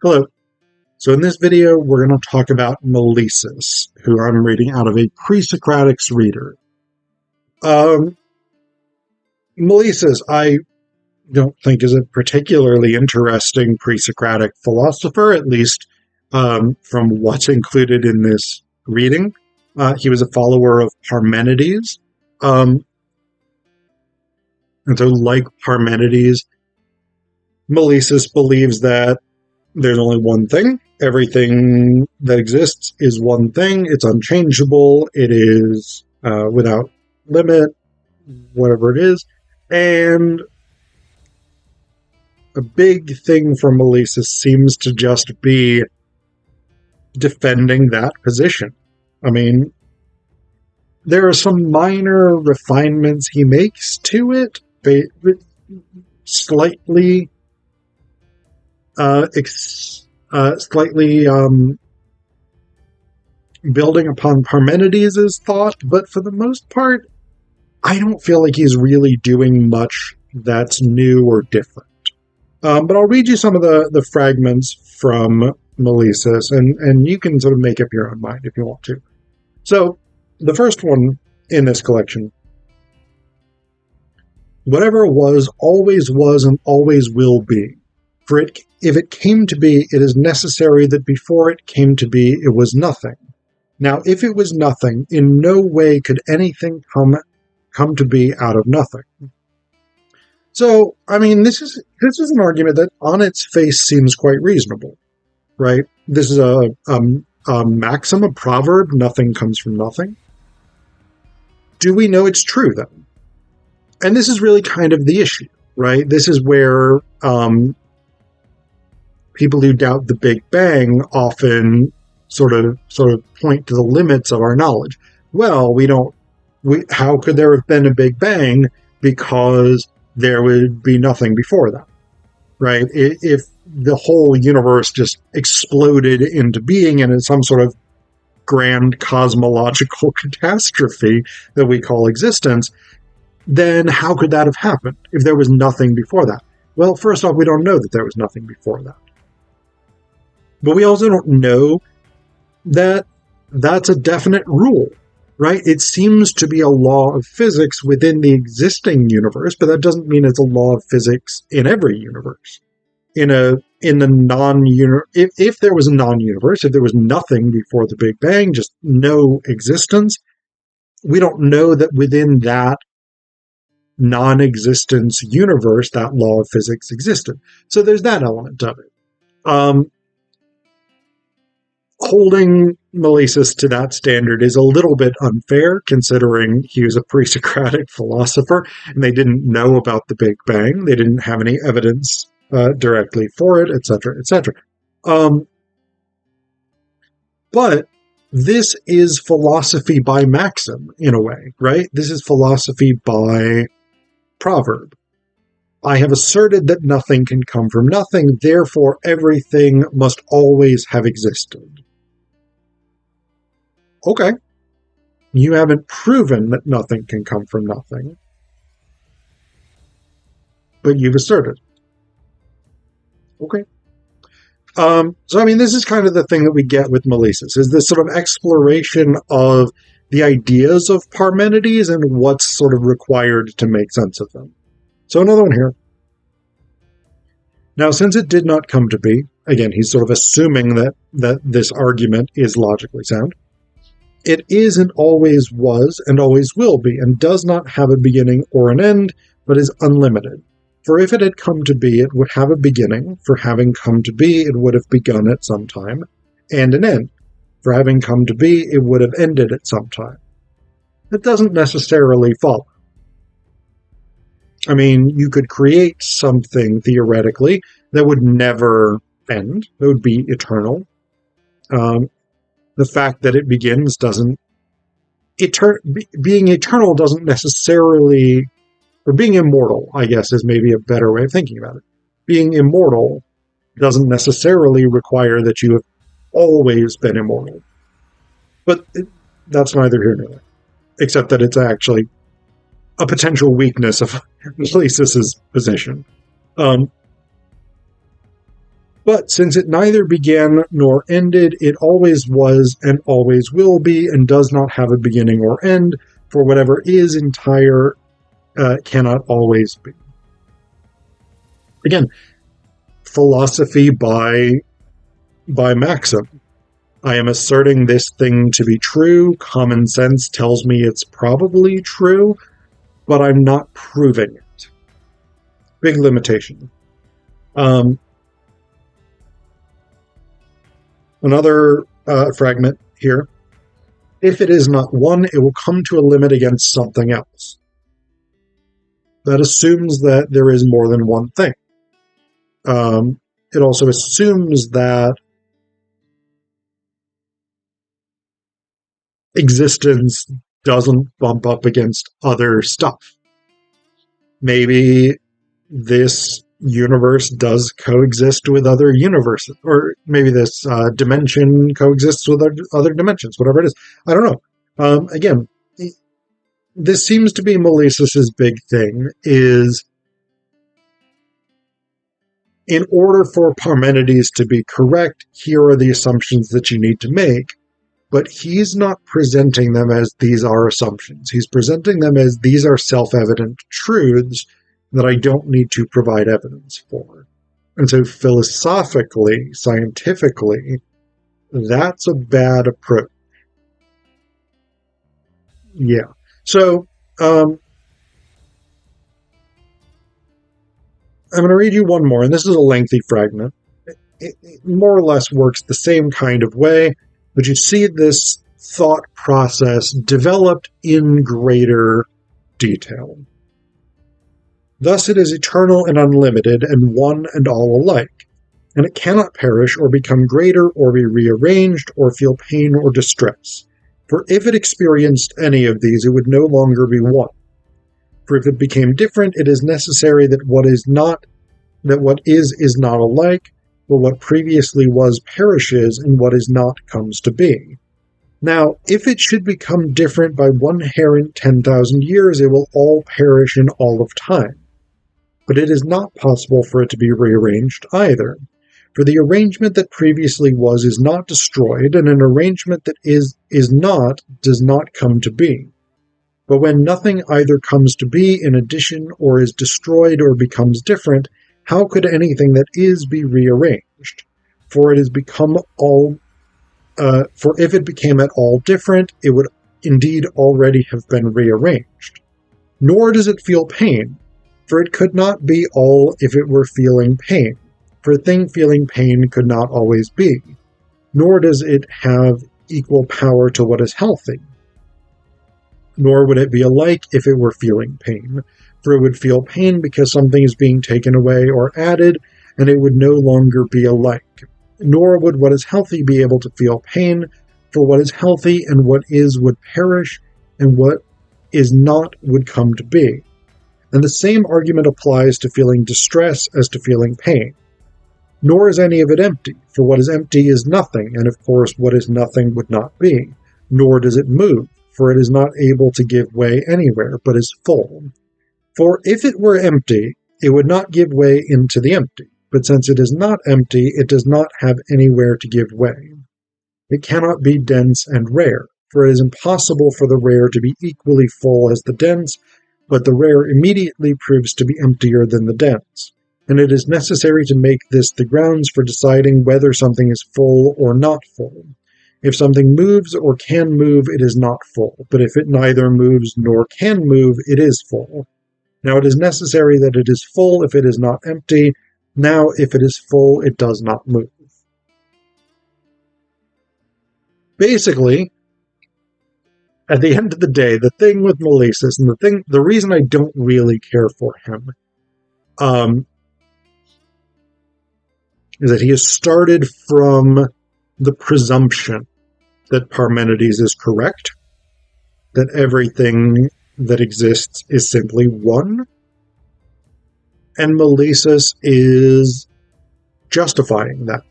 Hello. So in this video, we're going to talk about Melissus, who I'm reading out of a pre-Socratic's reader. Melissus, I don't think is a particularly interesting pre-Socratic philosopher, at least from what's included in this reading. He was a follower of Parmenides. And so like Parmenides, Melissus believes that there's only one thing. Everything that exists is one thing. It's unchangeable. It is without limit, whatever it is. And a big thing for Melissus seems to just be defending that position. I mean, there are some minor refinements he makes to it, slightly building upon Parmenides' thought, but for the most part, I don't feel like he's really doing much that's new or different. But I'll read you some of the fragments from Melissus, and you can sort of make up your own mind if you want to. So, the first one in this collection: whatever was and always will be. For if it came to be, it is necessary that before it came to be, it was nothing. Now, if it was nothing, in no way could anything come to be out of nothing. So, I mean, this is an argument that on its face seems quite reasonable, right? This is a maxim, a proverb, nothing comes from nothing. Do we know it's true, then? And this is really kind of the issue, right? This is where people who doubt the Big Bang often sort of point to the limits of our knowledge. Well, how could there have been a Big Bang? Because there would be nothing before that, right? If the whole universe just exploded into being and in some sort of grand cosmological catastrophe that we call existence, then how could that have happened if there was nothing before that? Well, first off, we don't know that there was nothing before that. But we also don't know that that's a definite rule, right? It seems to be a law of physics within the existing universe, but that doesn't mean it's a law of physics in every universe. In the non-universe, if there was a non-universe, if there was nothing before the Big Bang, just no existence, we don't know that within that non-existence universe, that law of physics existed. So there's that element of it. Holding Melissus to that standard is a little bit unfair, considering he was a pre-Socratic philosopher, and they didn't know about the Big Bang. They didn't have any evidence directly for it, etc., etc. But this is philosophy by maxim, in a way, right? This is philosophy by proverb. I have asserted that nothing can come from nothing, therefore everything must always have existed. Okay. You haven't proven that nothing can come from nothing, but you've asserted. Okay. So, I mean, this is kind of the thing that we get with Melissus, is this sort of exploration of the ideas of Parmenides and what's sort of required to make sense of them. So another one here. Now, since it did not come to be, again, he's sort of assuming that this argument is logically sound. It is and always was and always will be, and does not have a beginning or an end, but is unlimited. For if it had come to be, it would have a beginning. For having come to be, it would have begun at some time, and an end. For having come to be, it would have ended at some time. That doesn't necessarily follow. I mean, you could create something, theoretically, that would never end. That would be eternal. The fact that it begins doesn't... being eternal doesn't necessarily... Or being immortal, I guess, is maybe a better way of thinking about it. Being immortal doesn't necessarily require that you have always been immortal. But that's neither here nor there. Except that it's actually a potential weakness of Melissus's position. But But since it neither began nor ended, it always was and always will be, and does not have a beginning or end, for whatever is entire cannot always be. Again, philosophy by maxim. I am asserting this thing to be true. Common sense tells me it's probably true, but I'm not proving it. Big limitation. Another fragment here. If it is not one, it will come to a limit against something else. That assumes that there is more than one thing. It also assumes that existence doesn't bump up against other stuff. Maybe this universe does coexist with other universes, or maybe this dimension coexists with other dimensions, whatever it is. I don't know. Again, this seems to be Melissus's big thing, is in order for Parmenides to be correct, here are the assumptions that you need to make. But he's not presenting them as these are assumptions. He's presenting them as these are self-evident truths that I don't need to provide evidence for. And so philosophically, scientifically, that's a bad approach. Yeah. So, I'm going to read you one more, and this is a lengthy fragment. It more or less works the same kind of way, but you see this thought process developed in greater detail. Thus it is eternal and unlimited, and one and all alike, and it cannot perish or become greater or be rearranged or feel pain or distress. For if it experienced any of these, it would no longer be one. For if it became different, it is necessary that what is not alike, but what previously was perishes, and what is not comes to be. Now, if it should become different by 1 hair in 10,000 years, it will all perish in all of time. But it is not possible for it to be rearranged either. For the arrangement that previously was is not destroyed, and an arrangement that is not does not come to be. But when nothing either comes to be in addition or is destroyed or becomes different, how could anything that is be rearranged? For it has become all. For if it became at all different, it would indeed already have been rearranged. Nor does it feel pain, for it could not be all if it were feeling pain. For a thing feeling pain could not always be. Nor does it have equal power to what is healthy. Nor would it be alike if it were feeling pain. For it would feel pain because something is being taken away or added, and it would no longer be alike. Nor would what is healthy be able to feel pain, for what is healthy and what is would perish, and what is not would come to be. And the same argument applies to feeling distress as to feeling pain. Nor is any of it empty, for what is empty is nothing, and of course what is nothing would not be. Nor does it move, for it is not able to give way anywhere, but is full. For if it were empty, it would not give way into the empty. But since it is not empty, it does not have anywhere to give way. It cannot be dense and rare, for it is impossible for the rare to be equally full as the dense, but the rare immediately proves to be emptier than the dense. And it is necessary to make this the grounds for deciding whether something is full or not full. If something moves or can move, it is not full, but if it neither moves nor can move, it is full. Now it is necessary that it is full if it is not empty. Now if it is full, it does not move. Basically, at the end of the day, the thing with Melissus, and the reason I don't really care for him, is that he has started from the presumption that Parmenides is correct, that everything that exists is simply one, and Melissus is justifying that.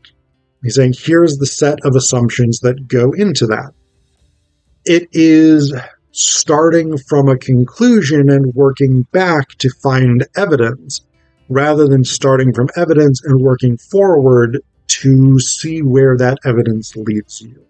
He's saying, here's the set of assumptions that go into that. It is starting from a conclusion and working back to find evidence, rather than starting from evidence and working forward to see where that evidence leads you.